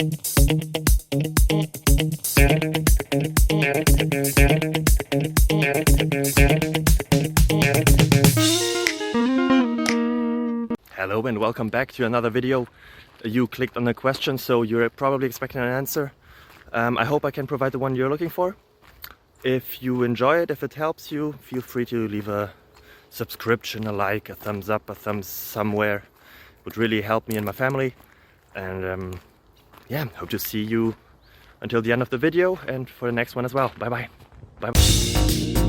Hello and welcome back to another video. You clicked on a question, so you're probably expecting an answer. I hope I can provide the one you're looking for. If you enjoy it, if it helps you, feel free to leave a subscription, a like, a thumbs up, a thumbs somewhere. It would really help me and my family. And yeah, hope to see you until the end of the video and for the next one as well. Bye bye. Bye bye.